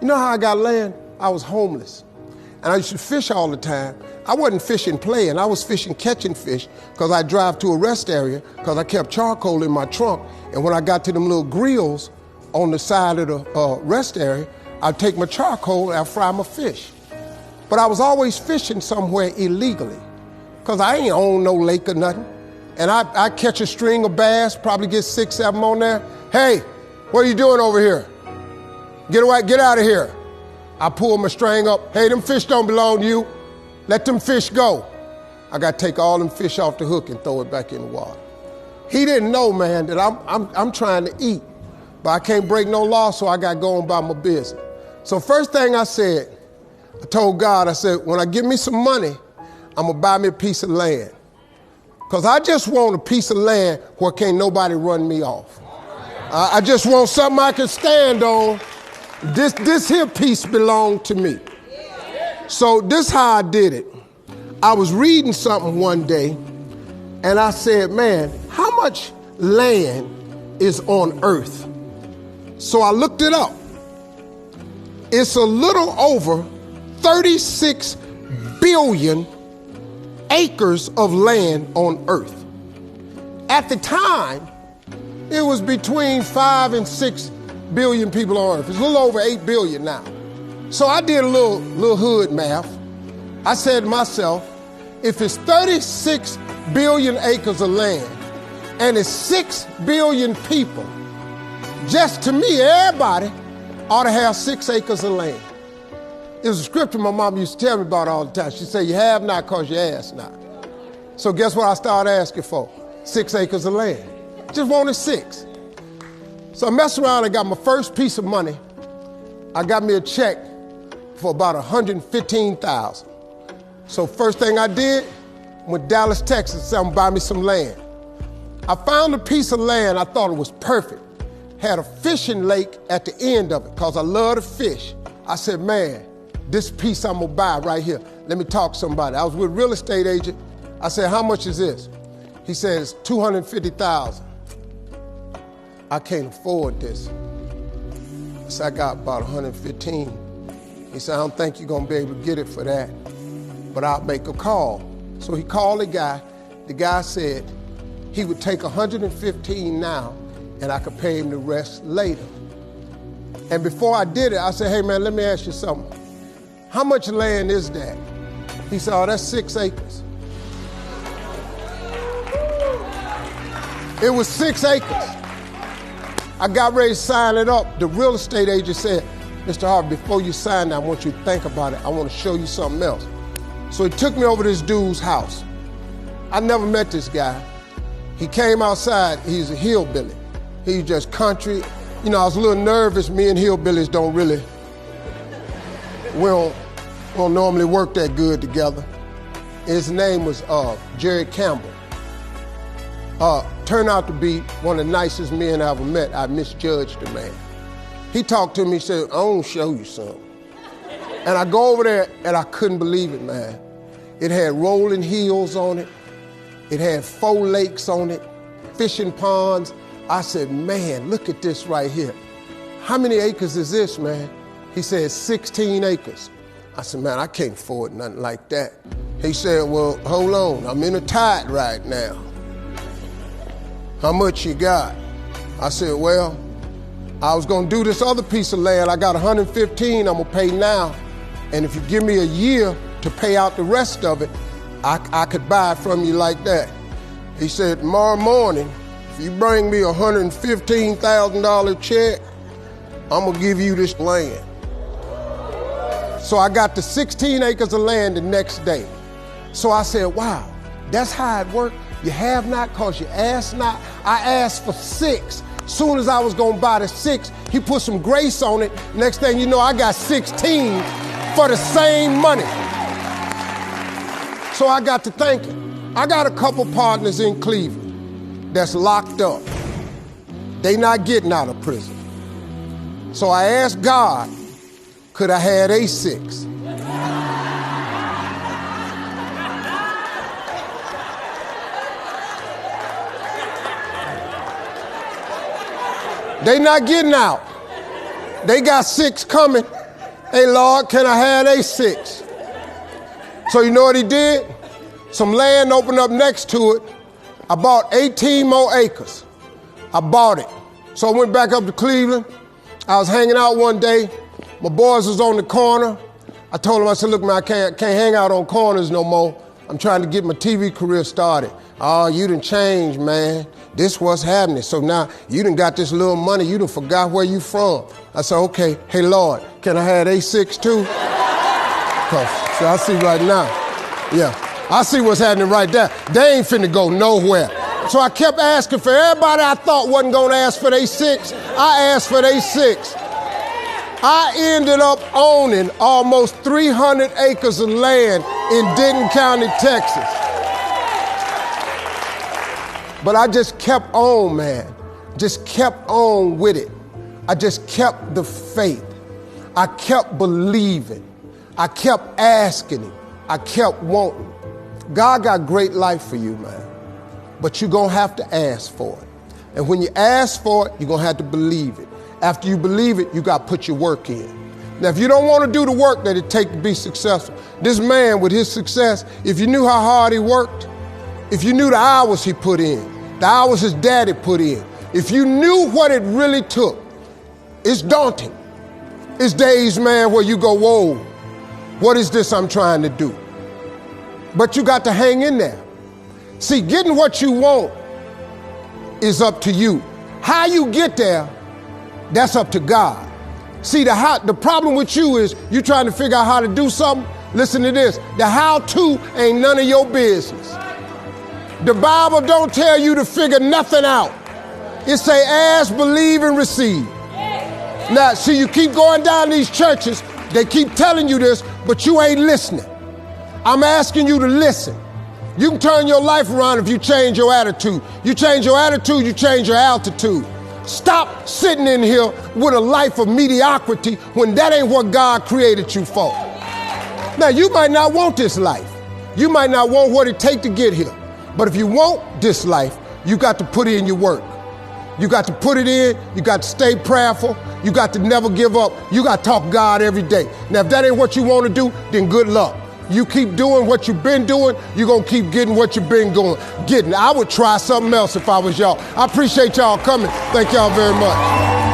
You know how I got land? I was homeless. And I used to fish all the time. I wasn't fishing playing. I was fishing catching fish because I drive to a rest area because I kept charcoal in my trunk. And when I got to them little grills on the side of the rest area, I'd take my charcoal and I'd fry my fish. But I was always fishing somewhere illegally because I ain't own no lake or nothing. And I catch a string of bass, probably get 6, 7 on there. Hey, what are you doing over here? Get away, get out of here. I pull my string up. Hey, them fish don't belong to you. Let them fish go. I got to take all them fish off the hook and throw it back in the water. He didn't know, man, that I'm trying to eat, but I can't break no law, so I got to go on about my business. So first thing I said, I told God, I said, when I get me some money, I'm going to buy me a piece of land. Because I just want a piece of land where can't nobody run me off. I just want something I can stand on. This here piece belonged to me. So this how I did it. I was reading something one day, and I said, man, how much land is on earth? So I looked it up. It's a little over 36 billion acres of land on earth. At the time, it was between 5 and 6 billion people on earth. It's a little over 8 billion now. So I did a little hood math. I said to myself, if it's 36 billion acres of land and it's 6 billion people, just to me, everybody ought to have 6 acres of land. It was a scripture my mom used to tell me about all the time. She said, you have not because you ask not. So guess what I started asking for? 6 acres of land. Just wanted 6. So I messed around and got my first piece of money. I got me a check for about $115,000. So first thing I did, went to Dallas, Texas, said I'm gonna buy me some land. I found a piece of land, I thought it was perfect. Had a fishing lake at the end of it, because I love to fish. I said, man, this piece I'm gonna buy right here. Let me talk to somebody. I was with a real estate agent. I said, how much is this? He said, it's $250,000. I can't afford this. I said, I got about 115. He said, I don't think you're gonna be able to get it for that, but I'll make a call. So he called the guy. The guy said he would take 115 now and I could pay him the rest later. And before I did it, I said, hey man, let me ask you something. How much land is that? He said, oh, that's 6 acres. It was 6 acres. I got ready to sign it up. The real estate agent said, Mr. Harvey, before you sign that, I want you to think about it. I want to show you something else. So he took me over to this dude's house. I never met this guy. He came outside. He's a hillbilly. He's just country. You know, I was a little nervous. Me and hillbillies don't really, we don't normally work that good together. His name was Jerry Campbell. Turned out to be one of the nicest men I ever met. I misjudged the man. He talked to me, he said, I want to show you something. And I go over there and I couldn't believe it, man. It had rolling hills on it. It had 4 lakes on it, fishing ponds. I said, man, look at this right here. How many acres is this, man? He said, 16 acres. I said, man, I can't afford nothing like that. He said, well, hold on, I'm in a tide right now. How much you got? I said, well, I was gonna do this other piece of land. I got 115 I'm gonna pay now. And if you give me a year to pay out the rest of it, I could buy it from you like that. He said, tomorrow morning, if you bring me a $115,000 check, I'm gonna give you this land. So I got the 16 acres of land the next day. So I said, wow, that's how it worked. You have not because you ask not. I asked for 6. Soon as I was gonna buy the 6, he put some grace on it. Next thing you know, I got 16 for the same money. So I got to thinking, I got a couple partners in Cleveland that's locked up. They not getting out of prison. So I asked God, could I have a 6? They not getting out. They got 6 coming. Hey, Lord, can I have they 6? So you know what he did? Some land opened up next to it. I bought 18 more acres. I bought it. So I went back up to Cleveland. I was hanging out one day. My boys was on the corner. I told them, I said, look, man, I can't hang out on corners no more. I'm trying to get my TV career started. Oh, you done changed, man. This what's happening. So now you done got this little money. You done forgot where you from. I said, okay, hey, Lord, can I have A6 too? So I see right now. Yeah, I see what's happening right there. They ain't finna go nowhere. So I kept asking for everybody I thought wasn't gonna ask for they 6. I asked for they 6. I ended up owning almost 300 acres of land in Denton County, Texas. But I just kept on, man. Just kept on with it. I just kept the faith. I kept believing. I kept asking him. I kept wanting. God got great life for you, man. But you're going to have to ask for it. And when you ask for it, you're going to have to believe it. After you believe it, you got to put your work in. Now, if you don't want to do the work that it takes to be successful, this man with his success, if you knew how hard he worked, if you knew the hours he put in, the hours his daddy put in, if you knew what it really took, it's daunting. It's days, man, where you go, whoa, what is this I'm trying to do? But you got to hang in there. See, getting what you want is up to you. How you get there, that's up to God. See, the problem with you is you trying to figure out how to do something. Listen to this. The how-to ain't none of your business. The Bible don't tell you to figure nothing out. It say ask, believe, and receive. Now, see, you keep going down these churches, they keep telling you this, but you ain't listening. I'm asking you to listen. You can turn your life around if you change your attitude. You change your attitude, you change your altitude. Stop sitting in here with a life of mediocrity when that ain't what God created you for. Now, you might not want this life. You might not want what it takes to get here. But if you want this life, you got to put in your work. You got to put it in. You got to stay prayerful. You got to never give up. You got to talk to God every day. Now, if that ain't what you want to do, then good luck. You keep doing what you've been doing, you're going to keep getting what you've been getting. I would try something else if I was y'all. I appreciate y'all coming. Thank y'all very much.